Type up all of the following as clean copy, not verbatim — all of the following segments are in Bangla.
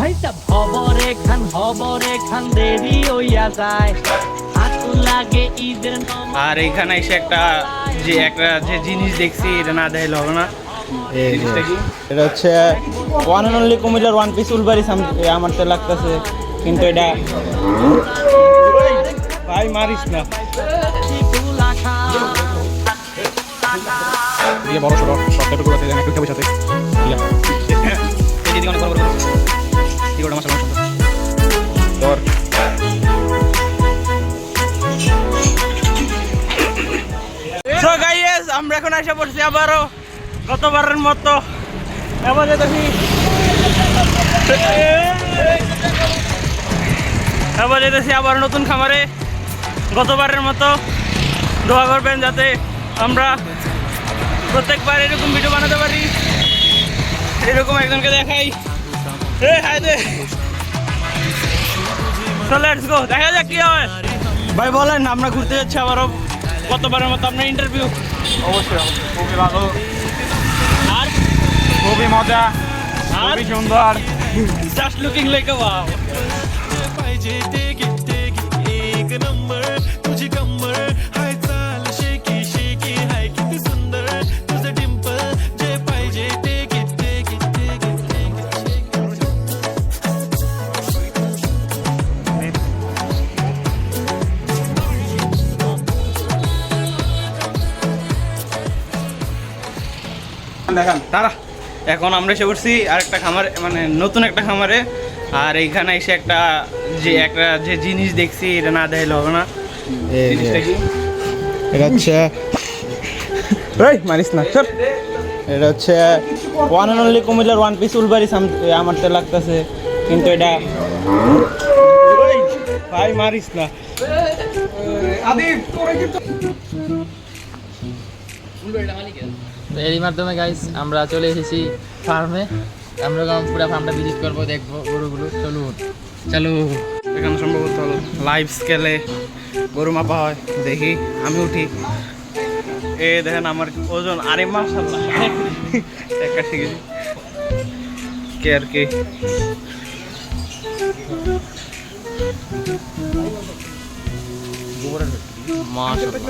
ভাই তা খবরে খান দেরি হইয়া যায় হাতু লাগে ঈদের আর এখানে এসে একটা যে জিনিস দেখছি এটা না দেখাইলে হবে না। জিনিসটা কি? এটা হচ্ছে ওয়ান অ্যান্ড অনলি কুমিল্লার ওয়ান পিস উলবাড়ি আমার তো লাগতেছে, কিন্তু এটা ভাই মারিস না। বড় সড়ো সবটা করে আছে একটু সাথে এই দিকে অনেক বড় বড় কি ওটা মশলা তোর সো গাইস আমরা এখন এসে পড়ছি আবারও গতবারের মতো। এবারে দেখি আবার নতুন খামারে গতবারের মতো। দোয়া করবেন যাতে আমরা প্রত্যেকবার এরকম ভিডিও বানাতে পারি, এরকম একজনকে দেখাই। লেটস গো, দেখা যাক কি হয়। ভাই বলেন, আমরা ঘুরতে যাচ্ছি আবারও গতবারের মতো। আপনার ইন্টারভিউ অবশ্যই খুবই ভালো, আর খুবই মজা, খুবই সুন্দর। জাস্ট লুকিং লাইক আ ওয়াও। তারা এখন আমরা এসে পড়ছি আরেকটা খামারে, মানে নতুন একটা খামারে। আর এইখানে এসে একটা যে জিনিস দেখছি এটা না দেখাইলে হবে না। জিনিসটা কি? এটা হচ্ছে মারিস না চল। এটা হচ্ছে ওয়ান অ্যান্ড অনলি কুমিল্লার ওয়ান পিস উলবাড়ি আমার তো লাগতেছে, কিন্তু এটা ভাই মারিস না। এরই মাধ্যমে গাইস আমরা চলে এসেছি ফার্মে। আমরা পুরো ফার্মটা ভিজিট করবো, দেখবো গরুগুলো। চলো এখানে সম্ভবত লাইভ স্কেলে গরু মাপা হয়, দেখি। আমি উঠি, এ দেখেন আমার ওজন। আরে মাশাআল্লাহ, একটা শিখেছি কে আর কি। মাশাআল্লাহ,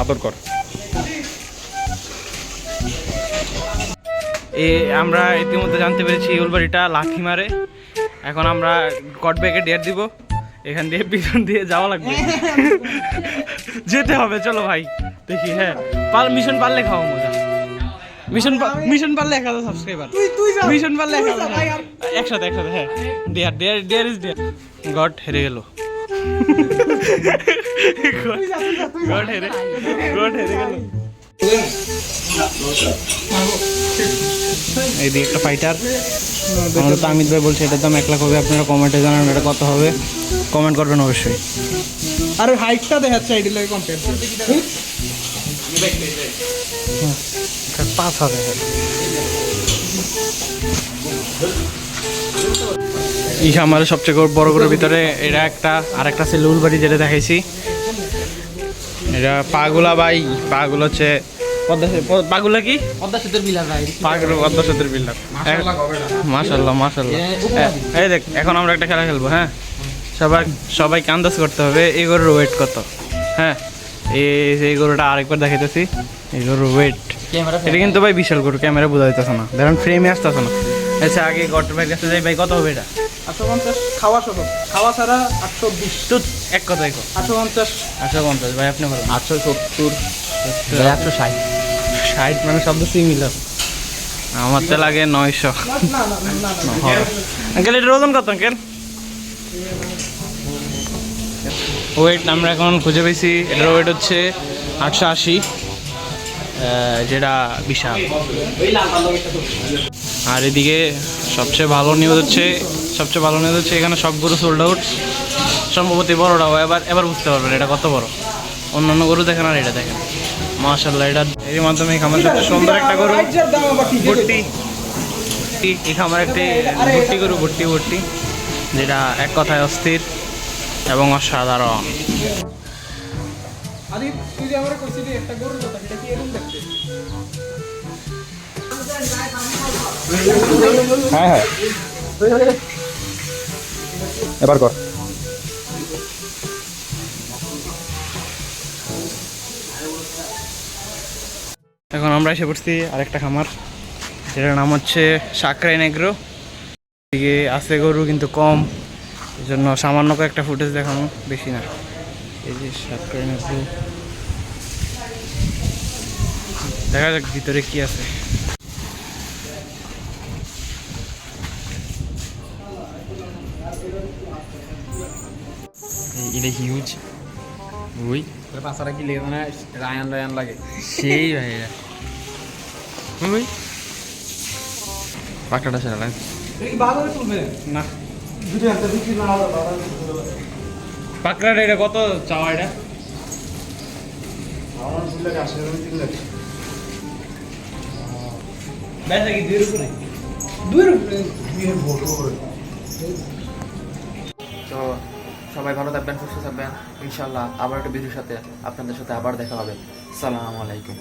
আদর কর। আমরা ইতিমধ্যে জানতে পেরেছি উলবাড়িটা লাথি মারে। এখন আমরা কটব্যাগে ডেয়ার দিব, এখান দিয়ে পিছন দিয়ে যাওয়া লাগবে, যেতে হবে। চলো ভাই দেখি। হ্যাঁ, মিশন পারলে খাওয়া মজা। মিশন পারলে 1000 সাবস্ক্রাইবার, মিশন পারলে 1000 একসাথে। হ্যাঁ, ডেয়ার ইজ ডেয়ার। গড হেরে গেল, গড হেরে গেল। এইদিকে একটা ফাইটার। আমাদের তো আমিত ভাই বলছে এটার দাম 1 লাখ হবে। আপনারা কমেন্টে জানান এটা কত হবে, কমেন্ট করবেন অবশ্যই। আর হাইটটা দেখাচ্ছে আইডি লাগে কন্টেন্ট 5,000। এই খামারের সবচেয়ে বড় গরুর ভিতরে এটা একটা, আর একটা ছিল উলবাড়ি যেটা দেখাইছি। এটা পাগুলা ভাই, পাগুলো হচ্ছে পাগুলা কি পদ্মা সেতুর বিলার ভাই, পদ্মা সেতুর বিল্ডার। মাশাআল্লাহ। এই দেখ, এখন আমরা একটা খেলা খেলবো। হ্যাঁ, সবাইকে আন্দাজ করতে হবে এই গরুর ওয়েট কত। হ্যাঁ, এই গরুটা আরেকবার দেখাইতেছি। এই গরুর ওয়েট, এটা কিন্তু ভাই বিশাল গরু, ক্যামেরা বোঝা যাইতেছে না, দেখেন ফ্রেমে আসতেছে না। আচ্ছা, আগে গরুর ভাই কাছে যাই। ভাই কত হবে এটা? 850 খাওয়া সহ, খাওয়া ছাড়া 820। তো এক কথাই কো 850। ভাই আপনি বলেন। 870, 160। 60 মানে শব্দ সিমিলার। আমার তো লাগে 900। আঙ্কেল এটার ওজন কত আঙ্কেল? ওয়েট আমরা এখন খুঁজে পেয়েছি। এটার ওয়েট হচ্ছে 880, যেটা বিশাল। আর এদিকে সবচেয়ে ভালো নিউজ হচ্ছে এখানে সব গরু সোল্ড আউট। সম্ভবত বড়টাও এবার বুঝতে পারবেন এটা কত বড়। অন্যান্য গরু দেখেন আর এটা দেখেন, মাশাআল্লাহ। এটা এর মাধ্যমে এই খামার সবচেয়ে সুন্দর একটা গরু ভর্তি। এই খামার একটি ভর্তি, যেটা এক কথায় অস্থির এবং অসাধারণ। হ্যাঁ হ্যাঁ এবার কর। এখন আমরা এসে পড়ছি আরেকটা খামার, যেটার নাম হচ্ছে সাকরাইন এগ্রো। এদিকে আছে গরু কিন্তু কম, এই জন্য সামান্য কয়েকটা ফুটেজ দেখানো, বেশি না। এই যে সাকরাইন এগ্রো, দেখা যাক ভিতরে কি আছে। এটা হিউজ ওই পাঁচটা কি লেগে মানে রায়ান রায়ান লাগে সেই ভাই ওই পাকড়াটা সেরা লাগে না পাকড়াটা এটা কত চাওয়া এটা? বেচা কি 2 উপরে? তো সবাই ভালো থাকবেন, সুস্থ থাকবেন, ইনশাল্লাহ আবার একটা ভিডিওর সাথে আপনাদের সাথে আবার দেখা হবে। আসসালামু আলাইকুম।